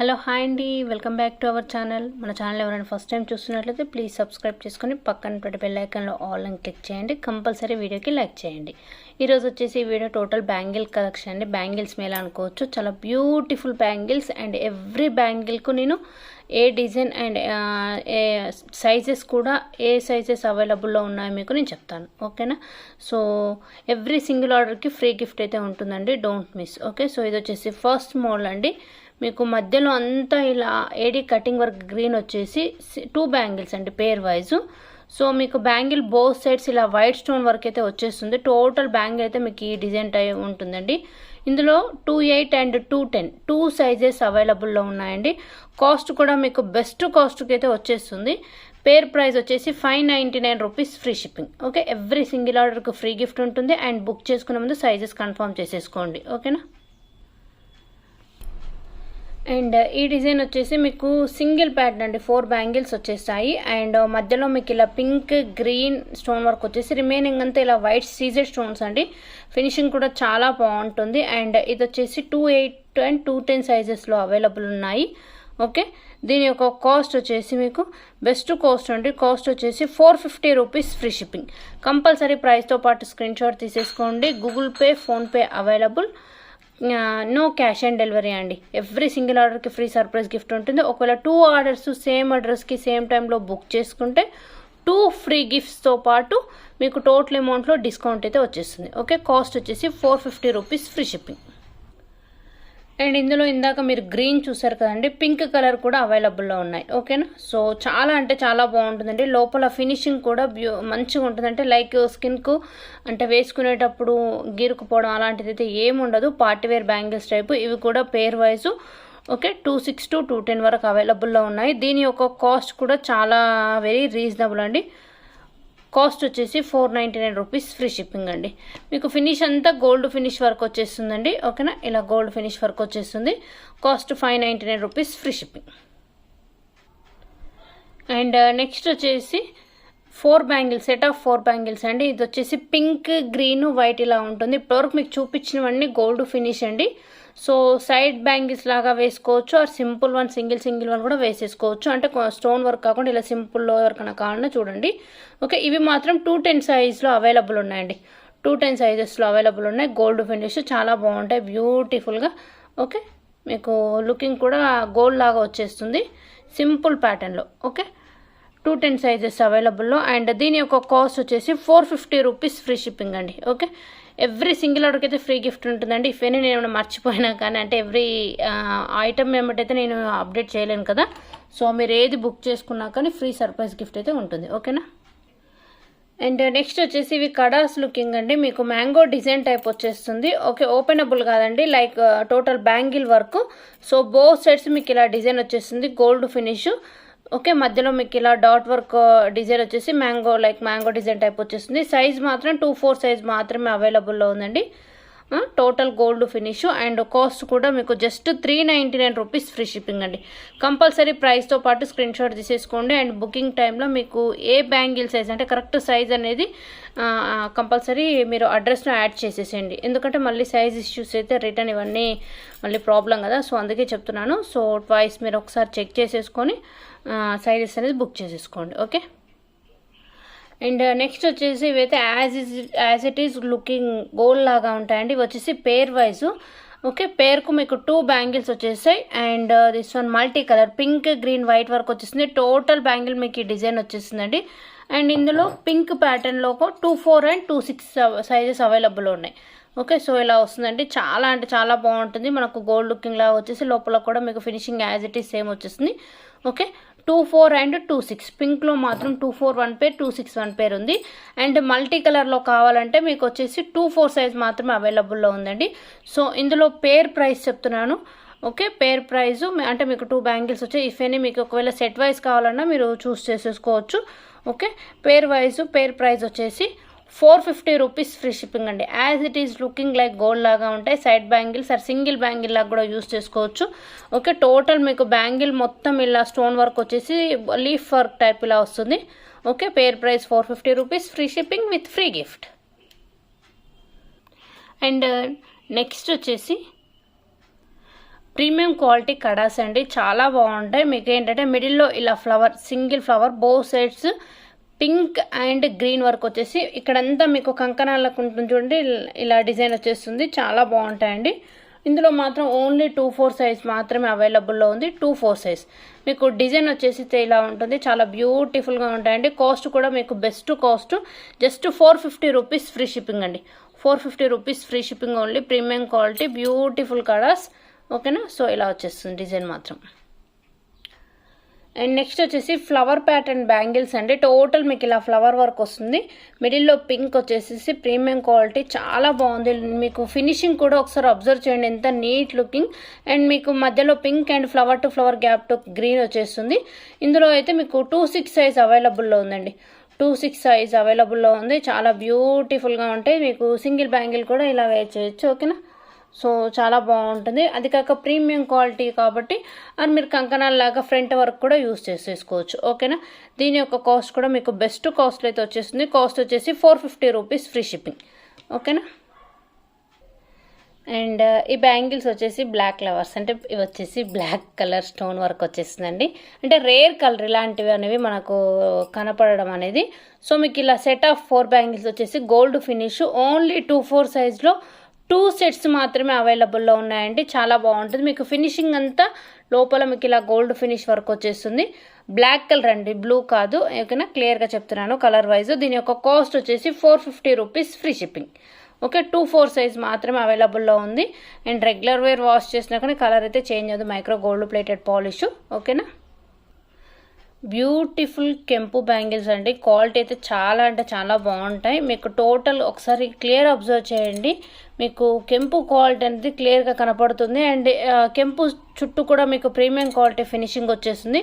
Hello hi అండి, welcome back to our channel. మన channel ఎవరైనా ఫస్ట్ టైం చూస్తున్నట్లయితే ప్లీజ్ సబ్స్క్రైబ్ చేసుకొని పక్కన బెల్ ఐకాన్లో ఆల్ అని క్లిక్ చేయండి. కంపల్సరీ వీడియోకి లైక్ చేయండి. ఈరోజు వచ్చేసి ఈ వీడియో టోటల్ బ్యాంగిల్ కలెక్షన్ అండి. బ్యాంగిల్స్ మేళ అనుకోవచ్చు. చాలా బ్యూటిఫుల్ బ్యాంగిల్స్ అండ్ ఎవ్రీ బ్యాంగిల్కు నేను ఏ డిజైన్ అండ్ ఏ సైజెస్ కూడా ఏ సైజెస్ అవైలబుల్లో ఉన్నాయో మీకు నేను చెప్తాను, ఓకేనా. సో ఎవ్రీ సింగిల్ ఆర్డర్కి ఫ్రీ గిఫ్ట్ అయితే ఉంటుందండి, డోంట్ మిస్. ఓకే, సో ఇది వచ్చేసి ఫస్ట్ మోడల్ అండి. మీకు మధ్యలో అంతా ఇలా ఏడీ కటింగ్ వర్క్ గ్రీన్ వచ్చేసి 2 బ్యాంగిల్స్ అండి, పేర్ వైజు. సో మీకు బ్యాంగిల్ బోత్ సైడ్స్ ఇలా వైట్ స్టోన్ వర్క్ అయితే వచ్చేస్తుంది. టోటల్ బ్యాంగిల్ అయితే మీకు ఈ డిజైన్ టైప్ ఉంటుందండి. ఇందులో 28 అండ్ 210 2 సైజెస్ అవైలబుల్లో ఉన్నాయండి. కాస్ట్ కూడా మీకు బెస్ట్ కాస్ట్కి అయితే వచ్చేస్తుంది. పేర్ ప్రైస్ వచ్చేసి 599 rupees, free shipping. Okay, every single ఆర్డర్కి ఫ్రీ గిఫ్ట్ ఉంటుంది. అండ్ బుక్ చేసుకునే ముందు సైజెస్ కన్ఫర్మ్ చేసేసుకోండి, ఓకేనా. అండ్ ఈ డిజైన్ వచ్చేసి మీకు సింగిల్ ప్యాటర్న్ అండి, 4 బ్యాంగిల్స్ వచ్చేస్తాయి. అండ్ మధ్యలో మీకు ఇలా పింక్ గ్రీన్ స్టోన్ వర్క్ వచ్చేసి రిమైనింగ్ అంతా ఇలా వైట్ సీజెడ్ స్టోన్స్ అండి. ఫినిషింగ్ కూడా చాలా బాగుంటుంది. అండ్ ఇది వచ్చేసి 28 అండ్ 210 సైజెస్లో అవైలబుల్ ఉన్నాయి. ఓకే, దీని యొక్క కాస్ట్ వచ్చేసి మీకు బెస్ట్ కాస్ట్ అండి. కాస్ట్ వచ్చేసి 450 రూపీస్, ఫ్రీ షిప్పింగ్. కంపల్సరీ ప్రైస్తో పాటు స్క్రీన్ షాట్ తీసేసుకోండి. Google Pay, PhonePe available. No cash on delivery అండి. ఎవ్రీ సింగిల్ ఆర్డర్కి ఫ్రీ సర్ప్రైజ్ గిఫ్ట్ ఉంటుంది. ఒకవేళ 2 ఆర్డర్స్ సేమ్ అడ్రస్కి సేమ్ టైంలో బుక్ చేసుకుంటే 2 ఫ్రీ గిఫ్ట్స్తో పాటు మీకు టోటల్ అమౌంట్లో డిస్కౌంట్ అయితే వచ్చేస్తుంది. ఓకే, కాస్ట్ వచ్చేసి 450 రూపీస్, ఫ్రీ షిప్పింగ్. అండ్ ఇందులో ఇందాక మీరు గ్రీన్ చూసారు కదండి, పింక్ కలర్ కూడా అవైలబుల్లో ఉన్నాయి, ఓకేనా. సో చాలా అంటే చాలా బాగుంటుందండి. లోపల ఫినిషింగ్ కూడా మంచిగా ఉంటుంది. అంటే లైక్ స్కిన్కు అంటే వేసుకునేటప్పుడు గీరుకుపోవడం అలాంటిది అయితే ఏముండదు. Partywear bangles type. ఇవి కూడా పేర్ వైజు ఓకే 26 to 210 వరకు అవైలబుల్లో ఉన్నాయి. దీని యొక్క కాస్ట్ కూడా చాలా వెరీ రీజనబుల్ అండి. కాస్ట్ వచ్చేసి 499 రూపీస్, ఫ్రీ షిప్పింగ్ అండి. మీకు ఫినిష్ అంతా గోల్డ్ ఫినిష్ వర్క్ వచ్చేస్తుందండి, ఓకేనా. ఇలా గోల్డ్ ఫినిష్ వర్క్ వచ్చేస్తుంది. Cost 599 rupees, free shipping. And next వచ్చేసి 4 బ్యాంగిల్స్, సెట్ ఆఫ్ 4 బ్యాంగిల్స్ అండి. ఇది వచ్చేసి పింక్ గ్రీన్ వైట్ ఇలా ఉంటుంది. ఇప్పటివరకు మీకు చూపించినవన్నీ గోల్డ్ ఫినిష్ అండి. సో సైడ్ బ్యాంగిల్స్ లాగా వేసుకోవచ్చు, or simple one single one కూడా వేసేసుకోవచ్చు. అంటే స్టోన్ వర్క్ కాకుండా ఇలా సింపుల్లో ఎవరికైనా కావాలన్నా చూడండి. ఓకే, ఇవి మాత్రం 210 సైజ్లో అవైలబుల్ ఉన్నాయండి. 210 సైజెస్లో అవైలబుల్ ఉన్నాయి. గోల్డ్ ఫినిష్ చాలా బాగుంటాయి, బ్యూటిఫుల్గా. ఓకే, మీకు లుకింగ్ కూడా గోల్డ్ లాగా వచ్చేస్తుంది సింపుల్ ప్యాటర్న్లో. ఓకే, 210 సైజెస్ అవైలబుల్లో. అండ్ దీని యొక్క కాస్ట్ వచ్చేసి 450 రూపీస్, ఫ్రీ షిప్పింగ్ అండి. ఓకే, ఎవ్రీ సింగిల్ ఆర్డర్కి అయితే ఫ్రీ గిఫ్ట్ ఉంటుందండి. ఇఫ్ నేను ఏమైనా మర్చిపోయినా కానీ అంటే ఎవ్రీ ఐటమ్ ఏమిటైతే నేను అప్డేట్ చేయలేను కదా. సో మీరు ఏది బుక్ చేసుకున్నా కానీ ఫ్రీ సర్ప్రైజ్ గిఫ్ట్ అయితే ఉంటుంది, ఓకేనా. అండ్ నెక్స్ట్ వచ్చేసి ఇవి కడాస్ లుకింగ్ అండి. మీకు మ్యాంగో డిజైన్ టైప్ వచ్చేస్తుంది. ఓకే, ఓపెనబుల్ కాదండి, like total bangle work. So both sides మీకు ఇలా డిజైన్ వచ్చేస్తుంది, గోల్డ్ ఫినిష్. ఓకే, మధ్యలో మీకు ఇలా డాట్ వర్క్ డిజైన్ వచ్చేసి మ్యాంగో డిజైన్ టైప్ వచ్చేస్తుంది. సైజ్ మాత్రం 24 సైజ్ మాత్రమే అవైలబుల్లో ఉందండి. Total gold finish. And cost కూడా మీకు జస్ట్ 399 రూపీస్, ఫ్రీ షిప్పింగ్ అండి. కంపల్సరీ ప్రైస్తో పాటు స్క్రీన్ షాట్ తీసేసుకోండి. అండ్ బుకింగ్ టైంలో మీకు ఏ బ్యాంగిల్ సైజ్ అంటే కరెక్ట్ సైజ్ అనేది కంపల్సరీ మీరు అడ్రస్ను యాడ్ చేసేసేయండి. ఎందుకంటే మళ్ళీ సైజ్ ఇష్యూస్ అయితే రిటర్న్ ఇవన్నీ మళ్ళీ ప్రాబ్లం కదా. సో అందుకే చెప్తున్నాను. సో ట్వైస్ మీరు ఒకసారి చెక్ చేసేసుకొని సైజెస్ అనేది బుక్ చేసేసుకోండి, ఓకే. అండ్ నెక్స్ట్ వచ్చేసి ఇవైతే as it is looking gold లాగా ఉంటాయండి. ఇవి వచ్చేసి పేర్ వైజు. ఓకే, పేర్కు మీకు 2 బ్యాంగిల్స్ వచ్చేసాయి. And this one multi colour pink green white work వచ్చేసింది. టోటల్ బ్యాంగిల్ మీకు ఈ డిజైన్ వచ్చేసిందండి. అండ్ ఇందులో పింక్ ప్యాటర్న్లో 24 అండ్ 26 సైజెస్ అవైలబుల్ ఉన్నాయి. ఓకే, సో ఇలా వస్తుందండి. చాలా అంటే చాలా బాగుంటుంది. మనకు గోల్డ్ లుకింగ్ లాగా వచ్చేసి లోపల కూడా మీకు finishing as it is same వచ్చేస్తుంది. ఓకే, 24 అండ్ 26 పింక్లో మాత్రం 24 1 పేర్ 26 1 పేర్ ఉంది. అండ్ మల్టీ కలర్లో కావాలంటే మీకు వచ్చేసి 24 సైజ్ మాత్రమే అవైలబుల్లో ఉందండి. సో ఇందులో పేర్ ప్రైస్ చెప్తున్నాను. ఓకే, పేర్ ప్రైజు అంటే మీకు 2 బ్యాంగిల్స్ వచ్చాయి. ఇఫ్ ఎనీ మీకు ఒకవేళ సెట్ వైజ్ కావాలన్నా మీరు చూస్ చేసేసుకోవచ్చు. Okay, pair wise pair price వచ్చేసి 450 రూపీస్, ఫ్రీ షిప్పింగ్ అండి. As it is looking like gold లాగా ఉంటాయి. Side bangles or single bangle లాగా కూడా యూస్ చేసుకోవచ్చు. ఓకే, టోటల్ మీకు బ్యాంగిల్ మొత్తం ఇలా స్టోన్ వర్క్ వచ్చేసి లీఫ్ వర్క్ టైప్ ఇలా వస్తుంది. Okay, pair price 450 rupees, free shipping with free gift. And next వచ్చేసి ప్రీమియం క్వాలిటీ కడాస్ అండి, చాలా బాగుంటాయి. మీకు ఏంటంటే మిడిల్లో ఇలా flower, single flower, both sides pink and green work వచ్చేసి ఇక్కడంతా మీకు కంకణాలకు ఉంటుంది చూడండి, ఇలా డిజైన్ వచ్చేస్తుంది. చాలా బాగుంటాయండి. ఇందులో మాత్రం ఓన్లీ 2-4 సైజ్ మాత్రమే అవైలబుల్లో ఉంది. 2-4 సైజ్ మీకు డిజైన్ వచ్చేసి ఇలా ఉంటుంది. చాలా బ్యూటిఫుల్గా ఉంటాయండి. కాస్ట్ కూడా మీకు best cost, just 450 rupees free shipping అండి. 450 rupees free shipping only. Premium quality beautiful colours. ఓకేనా. సో ఇలా వచ్చేస్తుంది డిజైన్ మాత్రం. అండ్ నెక్స్ట్ వచ్చేసి ఫ్లవర్ ప్యాటర్న్ బ్యాంగిల్స్ అండి. టోటల్ మీకు ఇలా ఫ్లవర్ వర్క్ వస్తుంది. మిడిల్లో పింక్ వచ్చేసి ప్రీమియం క్వాలిటీ, చాలా బాగుంది. మీకు ఫినిషింగ్ కూడా ఒకసారి అబ్జర్వ్ చేయండి, ఎంత నీట్ లుకింగ్. అండ్ మీకు మధ్యలో pink and flower to flower gap to green వచ్చేస్తుంది. ఇందులో అయితే మీకు 2-6 సైజ్ అవైలబుల్లో ఉందండి. 2-6 సైజ్ అవైలబుల్లో ఉంది. చాలా బ్యూటిఫుల్గా ఉంటాయి. మీకు సింగిల్ బ్యాంగిల్ కూడా ఇలా వేర్ చేయొచ్చు. ఓకేనా. సో చాలా బాగుంటుంది. అది కాక ప్రీమియం క్వాలిటీ కాబట్టి అండ్ మీరు కంకణాల లాగా ఫ్రంట్ వర్క్ కూడా యూస్ చేసేసుకోవచ్చు. ఓకేనా. దీని యొక్క కాస్ట్ కూడా మీకు బెస్ట్ కాస్ట్ అయితే వచ్చేస్తుంది. కాస్ట్ వచ్చేసి 450 రూపీస్ ఫ్రీ షిప్పింగ్. ఓకేనా. అండ్ ఈ బ్యాంగిల్స్ వచ్చేసి బ్లాక్ ఫ్లవర్స్, అంటే ఇవి వచ్చేసి బ్లాక్ కలర్ స్టోన్ వర్క్ వచ్చేస్తుందండి. అంటే రేర్ కలర్ ఇలాంటివి అనేవి మనకు కనపడడం అనేది. సో మీకు ఇలా సెట్ ఆఫ్ 4 బ్యాంగిల్స్ వచ్చేసి గోల్డ్ ఫినిష్, ఓన్లీ 2-4 సైజ్లో 2 సెట్స్ మాత్రమే అవైలబుల్లో ఉన్నాయండి. చాలా బాగుంటుంది. మీకు ఫినిషింగ్ అంతా లోపల మీకు ఇలా గోల్డ్ ఫినిష్ వర్క్ వచ్చేస్తుంది. బ్లాక్ కలర్ అండి, బ్లూ కాదు. ఓకేనా. క్లియర్గా చెప్తున్నాను కలర్ వైజ్. దీని యొక్క కాస్ట్ వచ్చేసి 450 rupees free shipping. Okay. 2-4 size మాత్రమే అవైలబుల్లో ఉంది. అండ్ రెగ్యులర్ వేర్ వాష్ చేసినా కానీ కలర్ అయితే చేంజ్ అవుతుంది. Micro gold plated polish. ఓకేనా. బ్యూటిఫుల్ కెంపు బ్యాంగిల్స్ అండి. క్వాలిటీ అయితే చాలా అంటే చాలా బాగుంటాయి. మీకు టోటల్ ఒకసారి క్లియర్ అబ్జర్వ్ చేయండి, మీకు కెంపు క్వాలిటీ అనేది క్లియర్గా కనపడుతుంది. అండ్ కెంపు చుట్టూ కూడా మీకు ప్రీమియం క్వాలిటీ ఫినిషింగ్ వచ్చేస్తుంది.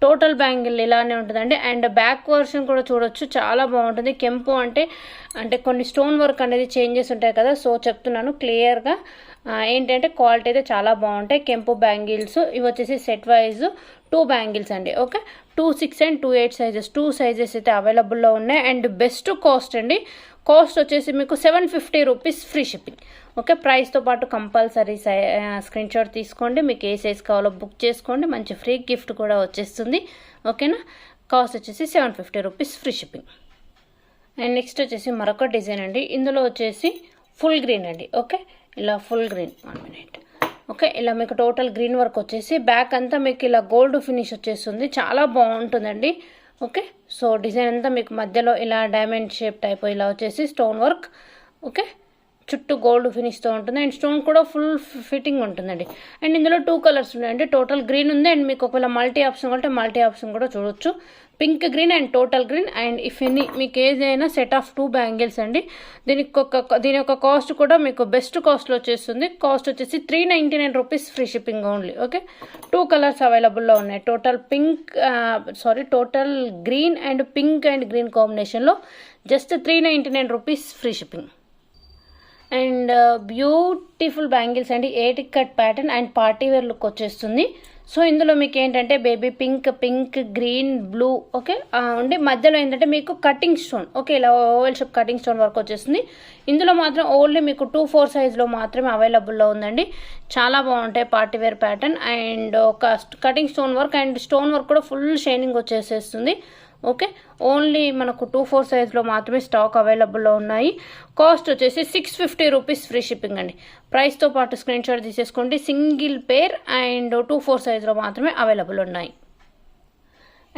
టోటల్ బ్యాంగిల్ ఇలానే ఉంటుందండి. అండ్ బ్యాక్ వర్షన్ కూడా చూడొచ్చు, చాలా బాగుంటుంది. కెంపు అంటే కొన్ని స్టోన్ వర్క్ అనేది చేంజెస్ ఉంటాయి కదా, సో చెప్తున్నాను క్లియర్గా. ఏంటంటే క్వాలిటీ అయితే చాలా బాగుంటాయి కెంపు బ్యాంగిల్స్. ఇవి వచ్చేసి సెట్ వైజ్ 2 బ్యాంగిల్స్ అండి. ఓకే. 2-6 అండ్ 2-8 సైజెస్, 2 సైజెస్ అయితే అవైలబుల్లో ఉన్నాయి. అండ్ బెస్ట్ కాస్ట్ అండి. కాస్ట్ వచ్చేసి మీకు 750 రూపీస్ ఫ్రీ షిప్పింగ్. ఓకే. ప్రైస్తో పాటు కంపల్సరీ స్క్రీన్ షాట్ తీసుకోండి. మీకు ఏ సైజ్ కావాలో బుక్ చేసుకోండి. మంచి ఫ్రీ గిఫ్ట్ కూడా వచ్చేస్తుంది. ఓకేనా. కాస్ట్ వచ్చేసి 750 rupees free shipping. And next వచ్చేసి మరొక డిజైన్ అండి. ఇందులో వచ్చేసి ఫుల్ గ్రీన్ అండి. ఓకే. ఇలా ఫుల్ గ్రీన్, 1 మినిట్. ఓకే. ఇలా మీకు టోటల్ గ్రీన్ వర్క్ వచ్చేసి బ్యాక్ అంతా మీకు ఇలా గోల్డ్ ఫినిష్ వచ్చేస్తుంది. చాలా బాగుంటుందండి. ఓకే. సో డిజైన్ అంతా మీకు మధ్యలో ఇలా డైమండ్ షేప్ టైప్ ఇలా వచ్చేసి స్టోన్ వర్క్. ఓకే. చుట్టూ గోల్డ్ ఫినిష్తో ఉంటుంది. అండ్ స్టోన్ కూడా ఫుల్ ఫిట్టింగ్ ఉంటుందండి. అండ్ ఇందులో 2 కలర్స్ ఉన్నాయండి. టోటల్ గ్రీన్ ఉంది. అండ్ మీకు ఒకవేళ మల్టీ ఆప్షన్ కంటే మల్టీ ఆప్షన్ కూడా చూడొచ్చు. Pink green and total green. And if any మీకు ఏదైనా సెట్ ఆఫ్ 2 బ్యాంగిల్స్ అండి. దీని యొక్క కాస్ట్ కూడా మీకు బెస్ట్ కాస్ట్లో వచ్చేస్తుంది. కాస్ట్ వచ్చేసి 399 rupees free shipping only. Okay. 2 colours అవైలబుల్లో ఉన్నాయి. Total green and pink and green కాంబినేషన్లో just 399 rupees free shipping. And beautiful bangles అండి. 8 cut pattern and party wear look వచ్చేస్తుంది. సో ఇందులో మీకు ఏంటంటే baby pink, green, blue. Okay. ఉండి మధ్యలో ఏంటంటే మీకు కటింగ్ స్టోన్. ఓకే. ఇలా oval shape cutting stone work వచ్చేస్తుంది. ఇందులో మాత్రం ఓన్లీ మీకు 2-4 సైజ్లో మాత్రమే అవైలబుల్లో ఉందండి. చాలా బాగుంటాయి పార్టీ వేర్ ప్యాటర్న్. అండ్ ఒక cutting stone work and stone work కూడా ఫుల్ షైనింగ్ వచ్చేసేస్తుంది. ఓకే. ఓన్లీ మనకు 2-4 సైజ్లో మాత్రమే స్టాక్ అవైలబుల్లో ఉన్నాయి. కాస్ట్ వచ్చేసి 650 రూపీస్ ఫ్రీ షిప్పింగ్ అండి. ప్రైస్తో పాటు స్క్రీన్ షాట్ తీసేసుకోండి. సింగిల్ పేర్ అండ్ 2-4 సైజ్లో మాత్రమే అవైలబుల్ ఉన్నాయి.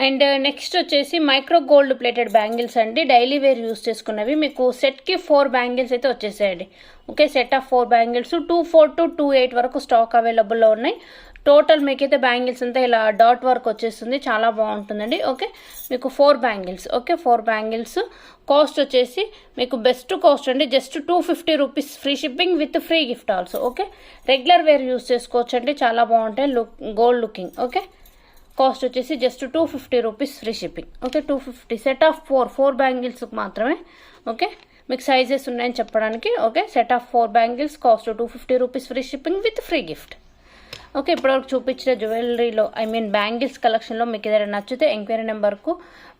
అండ్ నెక్స్ట్ వచ్చేసి మైక్రో గోల్డ్ ప్లేటెడ్ బ్యాంగిల్స్ అండి. డైలీ వేర్ యూస్ చేసుకున్నవి. మీకు సెట్కి 4 బ్యాంగిల్స్ అయితే వచ్చేసాయండి. Okay. Set of 4 bangles 2-4 to 2-8 వరకు స్టాక్ అవైలబుల్లో ఉన్నాయి. టోటల్ మీకైతే బ్యాంగిల్స్ అంతా ఇలా డాట్ వర్క్ వచ్చేస్తుంది. చాలా బాగుంటుందండి. ఓకే. మీకు 4 బ్యాంగిల్స్. ఓకే. 4 బ్యాంగిల్స్ కాస్ట్ వచ్చేసి మీకు బెస్ట్ కాస్ట్ అండి. Just 250 rupees free shipping with free gift also. Okay. Regular wear use చేసుకోవచ్చు అండి. చాలా బాగుంటాయి గోల్డ్ లుకింగ్. ఓకే. కాస్ట్ వచ్చేసి just 250 rupees free shipping. Okay. 250 set of 4 bangles మాత్రమే. ఓకే. మీకు సైజెస్ ఉన్నాయని చెప్పడానికి. Okay. Set of 4 bangles cost 250 rupees free shipping with free gift. Okay, ఇప్పటివరకు చూపించిన జ్యువెలరీలో బ్యాంగిల్స్ కలెక్షన్లో మీకు ఏదైనా నచ్చితే ఎంక్వైరీ నెంబర్కు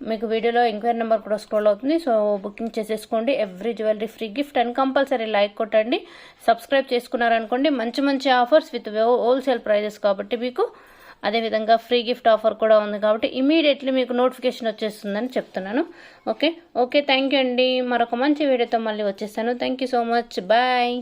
మీకు వీడియోలో ఎంక్వైరీ నెంబర్ కూడా స్క్రోల్ అవుతుంది. సో బుకింగ్ చేసేసుకోండి. Every jewellery free gift and compulsory like కొట్టండి. సబ్స్క్రైబ్ చేసుకున్నారనుకోండి, మంచి మంచి ఆఫర్స్ విత్ హోల్సేల్ ప్రైజెస్ కాబట్టి మీకు అదేవిధంగా ఫ్రీ గిఫ్ట్ ఆఫర్ కూడా ఉంది కాబట్టి ఇమీడియట్లీ మీకు నోటిఫికేషన్ వచ్చేస్తుందని చెప్తున్నాను. ఓకే థ్యాంక్ యూ అండి. మరొక మంచి వీడియోతో మళ్ళీ వచ్చేస్తాను. Thank you so much. Bye.